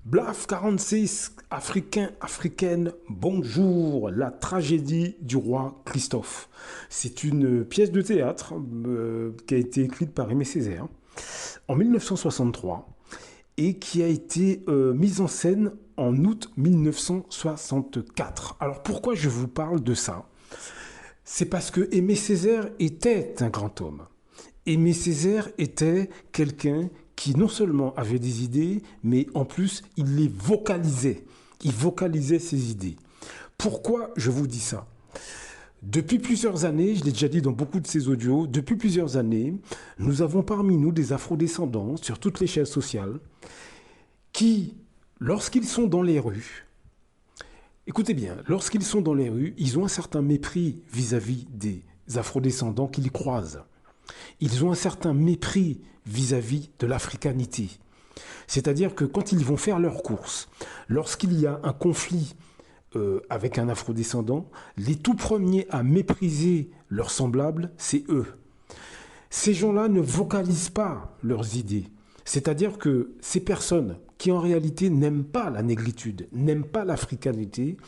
Blaf 46, Africain, Africaine, bonjour, la tragédie du roi Christophe. C'est une pièce de théâtre qui a été écrite par Aimé Césaire en 1963 et qui a été mise en scène en août 1964. Alors pourquoi je vous parle de ça? C'est parce que Aimé Césaire était un grand homme. Aimé Césaire était quelqu'un qui non seulement avait des idées, mais en plus, il les vocalisait. Il vocalisait ses idées. Pourquoi je vous dis ça? Depuis plusieurs années, je l'ai déjà dit dans beaucoup de ces audios, depuis plusieurs années, nous avons parmi nous des afrodescendants sur toutes les chaînes sociales qui, lorsqu'ils sont dans les rues, écoutez bien, lorsqu'ils sont dans les rues, ils ont un certain mépris vis-à-vis des afrodescendants qu'ils croisent. Ils ont un certain mépris vis-à-vis de l'africanité. C'est-à-dire que quand ils vont faire leurs courses, lorsqu'il y a un conflit avec un afrodescendant, les tout premiers à mépriser leurs semblables, c'est eux. Ces gens-là ne vocalisent pas leurs idées. C'est-à-dire que ces personnes qui en réalité n'aiment pas la négritude, n'aiment pas l'africanité,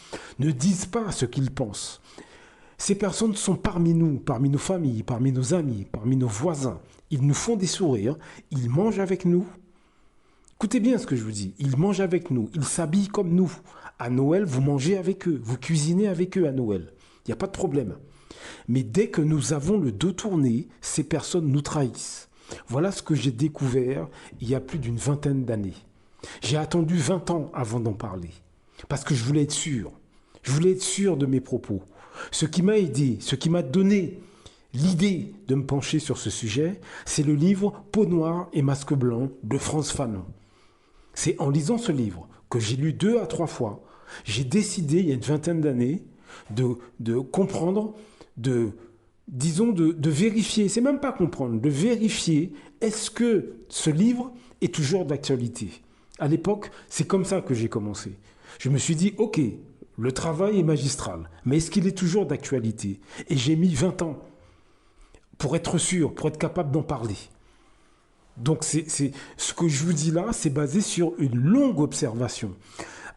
ne disent pas ce qu'ils pensent. Ces personnes sont parmi nous, parmi nos familles, parmi nos amis, parmi nos voisins. Ils nous font des sourires, ils mangent avec nous. Écoutez bien ce que je vous dis, ils mangent avec nous, ils s'habillent comme nous. À Noël, vous mangez avec eux, vous cuisinez avec eux à Noël. Il n'y a pas de problème. Mais dès que nous avons le dos tourné, ces personnes nous trahissent. Voilà ce que j'ai découvert il y a plus d'une vingtaine d'années. J'ai attendu 20 ans avant d'en parler, parce que je voulais être sûr. Je voulais être sûr de mes propos. Ce qui m'a aidé, ce qui m'a donné l'idée de me pencher sur ce sujet, c'est le livre Peau noire et masque blanc de Frantz Fanon. C'est en lisant ce livre que j'ai lu 2 à 3 fois, j'ai décidé il y a une vingtaine d'années de comprendre, de vérifier, c'est même pas comprendre, de vérifier est-ce que ce livre est toujours d'actualité. À l'époque, c'est comme ça que j'ai commencé. Je me suis dit, ok, le travail est magistral, mais est-ce qu'il est toujours d'actualité? Et j'ai mis 20 ans pour être sûr, pour être capable d'en parler. Donc ce que je vous dis là, c'est basé sur une longue observation.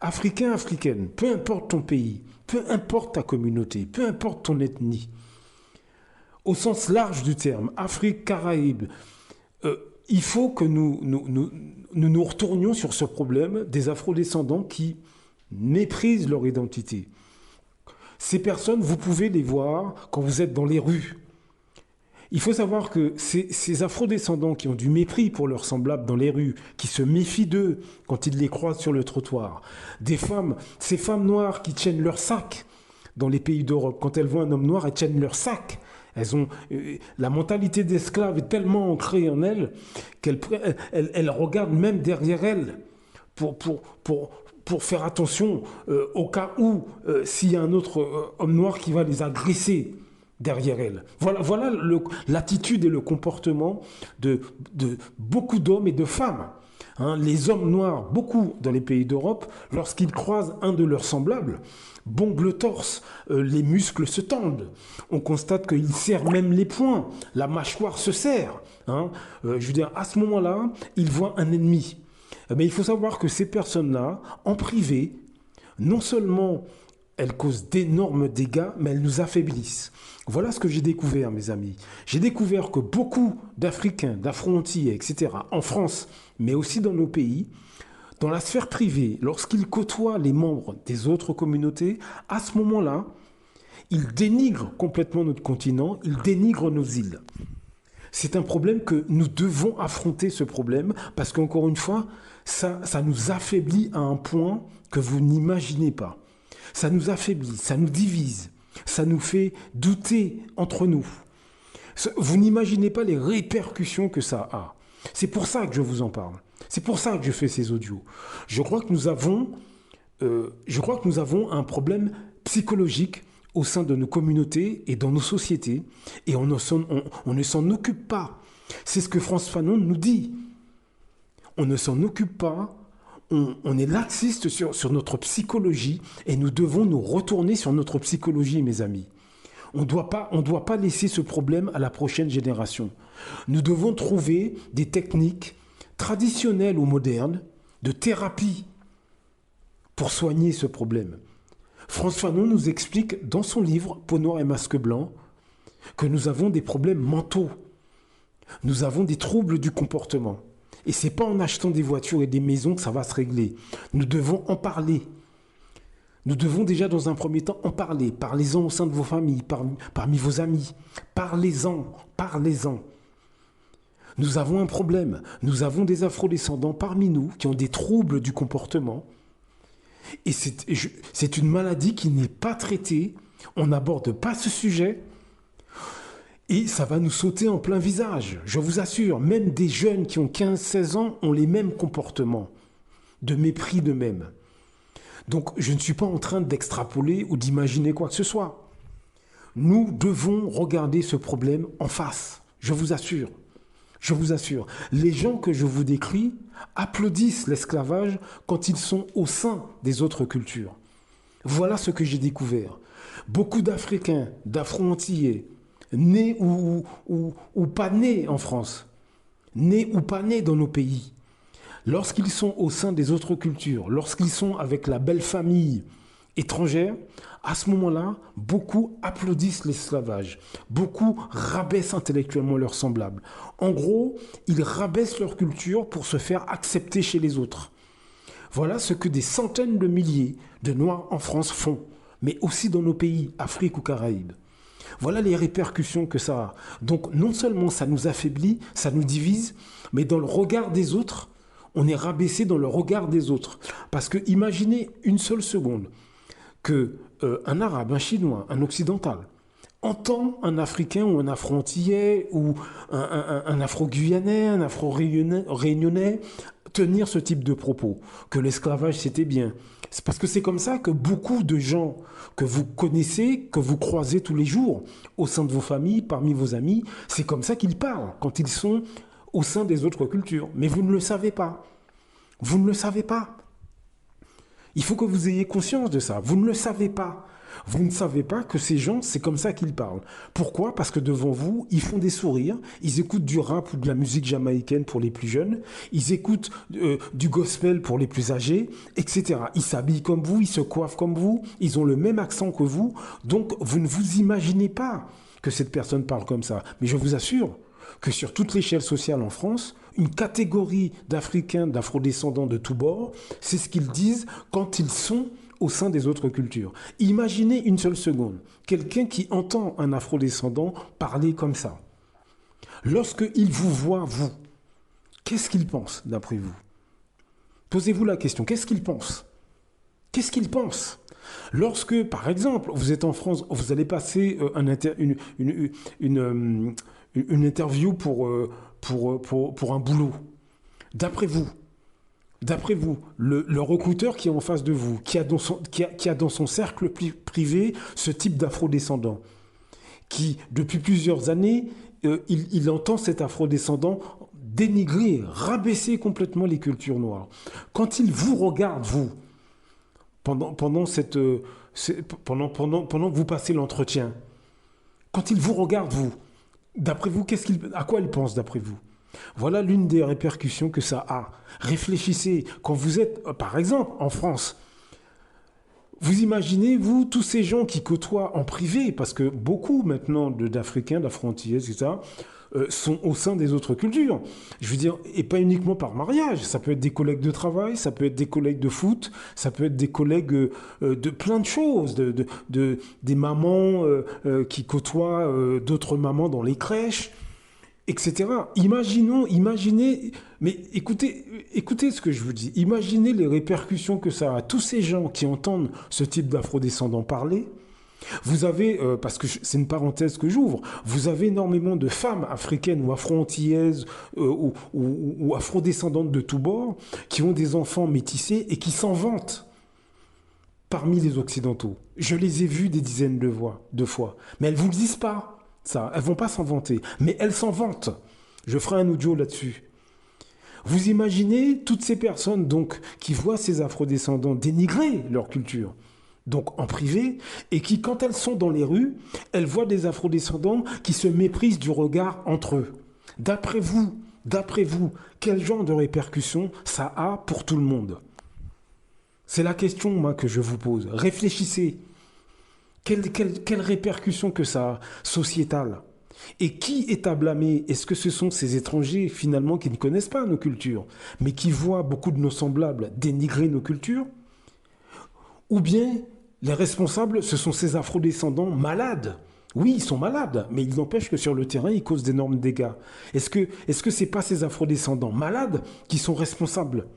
Africain, africaine, peu importe ton pays, peu importe ta communauté, peu importe ton ethnie, au sens large du terme, Afrique, Caraïbes, il faut que nous retournions sur ce problème des afrodescendants qui méprisent leur identité. Ces personnes, vous pouvez les voir quand vous êtes dans les rues. Il faut savoir que ces afrodescendants qui ont du mépris pour leurs semblables dans les rues, qui se méfient d'eux quand ils les croisent sur le trottoir, ces femmes noires qui tiennent leur sac dans les pays d'Europe, quand elles voient un homme noir, elles tiennent leur sac. Elles ont la mentalité d'esclave est tellement ancrée en elles qu'elles regardent même derrière elles pour faire attention au cas où s'il y a un autre homme noir qui va les agresser derrière elles. Voilà l'attitude et le comportement de beaucoup d'hommes et de femmes. Les hommes noirs, beaucoup dans les pays d'Europe, lorsqu'ils croisent un de leurs semblables, bombent le torse, les muscles se tendent. On constate qu'ils serrent même les poings, la mâchoire se serre. Je veux dire, à ce moment-là, ils voient un ennemi. Mais il faut savoir que ces personnes-là, en privé, non seulement elles causent d'énormes dégâts, mais elles nous affaiblissent. Voilà ce que j'ai découvert, mes amis. J'ai découvert que beaucoup d'Africains, d'Afro-Antillais, etc., en France, mais aussi dans nos pays, dans la sphère privée, lorsqu'ils côtoient les membres des autres communautés, à ce moment-là, ils dénigrent complètement notre continent, ils dénigrent nos îles. C'est un problème que nous devons affronter, ce problème, parce qu'encore une fois, ça nous affaiblit à un point que vous n'imaginez pas. Ça nous affaiblit, ça nous divise, ça nous fait douter entre nous. Vous n'imaginez pas les répercussions que ça a. C'est pour ça que je vous en parle. C'est pour ça que je fais ces audios. Je crois que nous avons un problème psychologique au sein de nos communautés et dans nos sociétés, et on ne s'en occupe pas. C'est ce que Frantz Fanon nous dit. On ne s'en occupe pas. On est laxiste sur notre psychologie et nous devons nous retourner sur notre psychologie, mes amis. On ne doit pas laisser ce problème à la prochaine génération. Nous devons trouver des techniques traditionnelles ou modernes de thérapie pour soigner ce problème. François Fanon nous explique dans son livre Peau noire et masque blanc que nous avons des problèmes mentaux. Nous avons des troubles du comportement. Et ce n'est pas en achetant des voitures et des maisons que ça va se régler. Nous devons en parler. Nous devons déjà dans un premier temps en parler. Parlez-en au sein de vos familles, parmi vos amis. Parlez-en, parlez-en. Nous avons un problème. Nous avons des afrodescendants parmi nous qui ont des troubles du comportement. Et c'est une maladie qui n'est pas traitée. On n'aborde pas ce sujet. Et ça va nous sauter en plein visage. Je vous assure, même des jeunes qui ont 15-16 ans ont les mêmes comportements de mépris d'eux-mêmes. Donc, je ne suis pas en train d'extrapoler ou d'imaginer quoi que ce soit. Nous devons regarder ce problème en face. Je vous assure. Je vous assure. Les gens que je vous décris applaudissent l'esclavage quand ils sont au sein des autres cultures. Voilà ce que j'ai découvert. Beaucoup d'Africains, d'Afro-Antillais, nés ou pas nés en France, nés ou pas nés dans nos pays, lorsqu'ils sont au sein des autres cultures, lorsqu'ils sont avec la belle famille étrangère, à ce moment-là, beaucoup applaudissent l'esclavage. Beaucoup rabaissent intellectuellement leurs semblables. En gros, ils rabaissent leur culture pour se faire accepter chez les autres. Voilà ce que des centaines de milliers de Noirs en France font, mais aussi dans nos pays, Afrique ou Caraïbes. Voilà les répercussions que ça a. Donc non seulement ça nous affaiblit, ça nous divise, mais dans le regard des autres, on est rabaissé dans le regard des autres. Parce que imaginez une seule seconde qu'un Arabe, un Chinois, un Occidental entend un Africain ou un Afro-Antillais ou un Afro-Guyanais, un Afro-Réunionnais tenir ce type de propos, que l'esclavage c'était bien. C'est parce que c'est comme ça que beaucoup de gens que vous connaissez, que vous croisez tous les jours au sein de vos familles, parmi vos amis, c'est comme ça qu'ils parlent quand ils sont au sein des autres cultures. Mais vous ne le savez pas. Vous ne le savez pas. Il faut que vous ayez conscience de ça. Vous ne le savez pas. Vous ne savez pas que ces gens, c'est comme ça qu'ils parlent. Pourquoi ? Parce que devant vous, ils font des sourires, ils écoutent du rap ou de la musique jamaïcaine pour les plus jeunes, ils écoutent du gospel pour les plus âgés, etc. Ils s'habillent comme vous, ils se coiffent comme vous, ils ont le même accent que vous. Donc, vous ne vous imaginez pas que cette personne parle comme ça. Mais je vous assure que sur toute l'échelle sociale en France, une catégorie d'Africains, d'Afro-descendants de tous bords, c'est ce qu'ils disent quand ils sont au sein des autres cultures. Imaginez une seule seconde, quelqu'un qui entend un Afro-descendant parler comme ça. Lorsqu'il vous voit, vous, qu'est-ce qu'il pense d'après vous ? Posez-vous la question, qu'est-ce qu'il pense ? Qu'est-ce qu'il pense ? Lorsque, par exemple, vous êtes en France, vous allez passer une interview pour un boulot. D'après vous, le recruteur qui est en face de vous, qui a dans son cercle privé ce type d'afro-descendant, qui, depuis plusieurs années, il entend cet afro-descendant dénigrer, rabaisser complètement les cultures noires. Quand il vous regarde, vous, pendant que vous passez l'entretien, quand il vous regarde, vous, d'après vous, à quoi il pense d'après vous ? Voilà l'une des répercussions que ça a. Réfléchissez, quand vous êtes, par exemple, en France, vous imaginez, vous, tous ces gens qui côtoient en privé, parce que beaucoup maintenant d'Africains, d'Afro-Antillais, etc., sont au sein des autres cultures. Je veux dire, et pas uniquement par mariage, ça peut être des collègues de travail, ça peut être des collègues de foot, ça peut être des collègues de plein de choses, des mamans qui côtoient d'autres mamans dans les crèches, etc. Imaginez, mais écoutez ce que je vous dis. Imaginez les répercussions que ça a. Tous ces gens qui entendent ce type d'afro-descendants parler, vous avez, parce que c'est une parenthèse que j'ouvre, vous avez énormément de femmes africaines ou afro-antillaises ou afro-descendantes de tous bords qui ont des enfants métissés et qui s'en vantent parmi les Occidentaux. Je les ai vues des dizaines de fois, mais elles ne vous le disent pas. Ça, elles vont pas s'en vanter, mais elles s'en vantent. Je ferai un audio là-dessus. Vous imaginez toutes ces personnes donc qui voient ces afrodescendants dénigrer leur culture, donc en privé, et qui, quand elles sont dans les rues, elles voient des afrodescendants qui se méprisent du regard entre eux. D'après vous, quel genre de répercussions ça a pour tout le monde ? C'est la question, moi, que je vous pose. Réfléchissez. Quelle répercussion que ça a, sociétale? Et qui est à blâmer? Est-ce que ce sont ces étrangers, finalement, qui ne connaissent pas nos cultures, mais qui voient beaucoup de nos semblables dénigrer nos cultures? Ou bien les responsables, ce sont ces afrodescendants malades? Oui, ils sont malades, mais il n'empêche que sur le terrain, ils causent d'énormes dégâts. Est-ce que c'est pas ces afrodescendants malades qui sont responsables?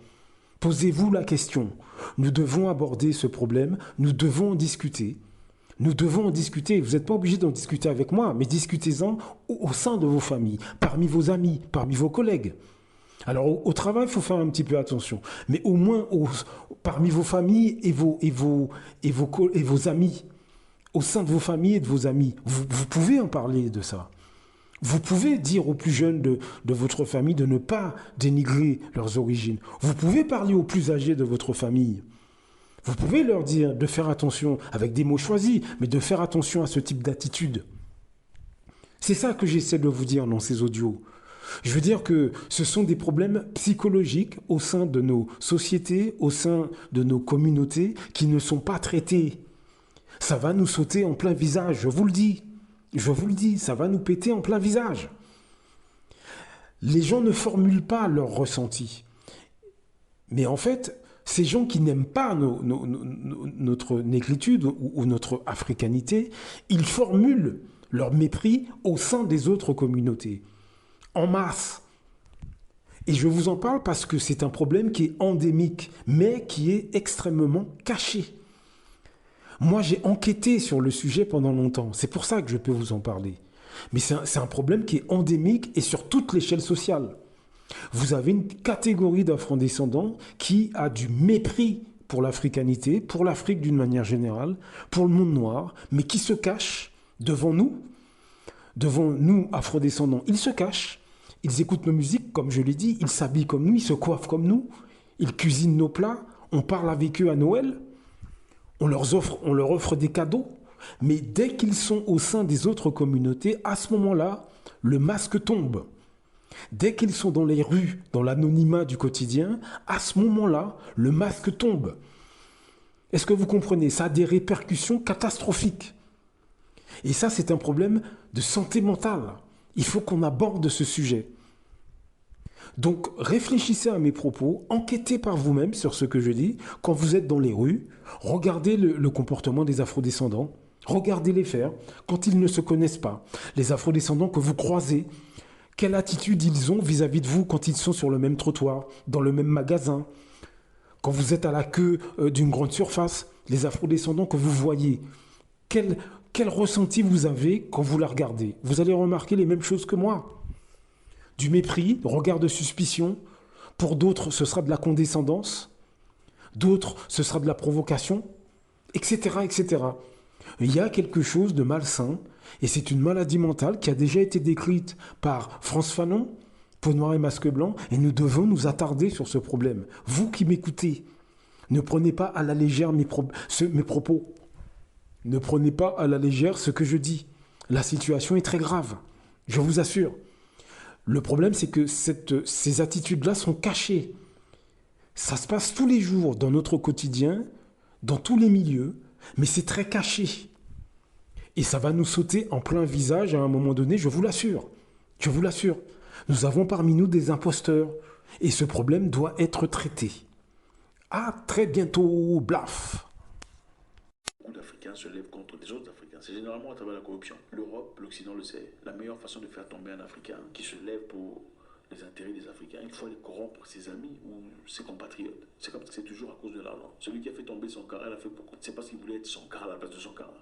Posez-vous la question. Nous devons aborder ce problème, nous devons en discuter. Nous devons en discuter. Vous n'êtes pas obligé d'en discuter avec moi, mais discutez-en au sein de vos familles, parmi vos amis, parmi vos collègues. Alors au travail, il faut faire un petit peu attention, mais au moins parmi vos familles et vos amis, au sein de vos familles et de vos amis, vous pouvez en parler de ça. Vous pouvez dire aux plus jeunes de votre famille de ne pas dénigrer leurs origines. Vous pouvez parler aux plus âgés de votre famille. Vous pouvez leur dire de faire attention, avec des mots choisis, mais de faire attention à ce type d'attitude. C'est ça que j'essaie de vous dire dans ces audios. Je veux dire que ce sont des problèmes psychologiques au sein de nos sociétés, au sein de nos communautés, qui ne sont pas traités. Ça va nous sauter en plein visage, je vous le dis. Je vous le dis, ça va nous péter en plein visage. Les gens ne formulent pas leurs ressentis. Mais en fait, ces gens qui n'aiment pas notre négritude ou notre africanité, ils formulent leur mépris au sein des autres communautés, en masse. Et je vous en parle parce que c'est un problème qui est endémique, mais qui est extrêmement caché. Moi, j'ai enquêté sur le sujet pendant longtemps. C'est pour ça que je peux vous en parler. Mais c'est un problème qui est endémique et sur toute l'échelle sociale. Vous avez une catégorie d'afrodescendants qui a du mépris pour l'africanité, pour l'Afrique d'une manière générale, pour le monde noir, mais qui se cache devant nous, afrodescendants. Ils se cachent, ils écoutent nos musiques, comme je l'ai dit, ils s'habillent comme nous, ils se coiffent comme nous, ils cuisinent nos plats, on parle avec eux à Noël, on leur offre des cadeaux, mais dès qu'ils sont au sein des autres communautés, à ce moment-là, le masque tombe. Dès qu'ils sont dans les rues, dans l'anonymat du quotidien, à ce moment-là, le masque tombe. Est-ce que vous comprenez? Ça a des répercussions catastrophiques. Et ça, c'est un problème de santé mentale. Il faut qu'on aborde ce sujet. Donc, réfléchissez à mes propos, enquêtez par vous-même sur ce que je dis. Quand vous êtes dans les rues, regardez le comportement des afrodescendants. Regardez-les faire quand ils ne se connaissent pas. Les afrodescendants que vous croisez, quelle attitude ils ont vis-à-vis de vous quand ils sont sur le même trottoir, dans le même magasin, quand vous êtes à la queue d'une grande surface, les afrodescendants que vous voyez, quel ressenti vous avez quand vous la regardez? Vous allez remarquer les mêmes choses que moi. Du mépris, regard de suspicion. Pour d'autres, ce sera de la condescendance. D'autres, ce sera de la provocation, etc., etc. Il y a quelque chose de malsain, et c'est une maladie mentale qui a déjà été décrite par Frantz Fanon, Peau noire et masque blanc, et nous devons nous attarder sur ce problème. Vous qui m'écoutez, ne prenez pas à la légère mes propos. Ne prenez pas à la légère ce que je dis. La situation est très grave, je vous assure. Le problème, c'est que ces attitudes-là sont cachées. Ça se passe tous les jours dans notre quotidien, dans tous les milieux, mais c'est très caché. Et ça va nous sauter en plein visage à un moment donné, je vous l'assure. Je vous l'assure. Nous avons parmi nous des imposteurs. Et ce problème doit être traité. À très bientôt, blaf. Beaucoup d'Africains se lèvent contre des autres Africains. C'est généralement à travers la corruption. L'Europe, l'Occident le sait. La meilleure façon de faire tomber un Africain qui se lève pour les intérêts des Africains, il faut aller corrompre ses amis ou ses compatriotes. C'est comme ça, c'est toujours à cause de l'argent. Celui qui a fait tomber son cara, il a fait pourquoi? C'est parce qu'il voulait être son cara à la place de son cara.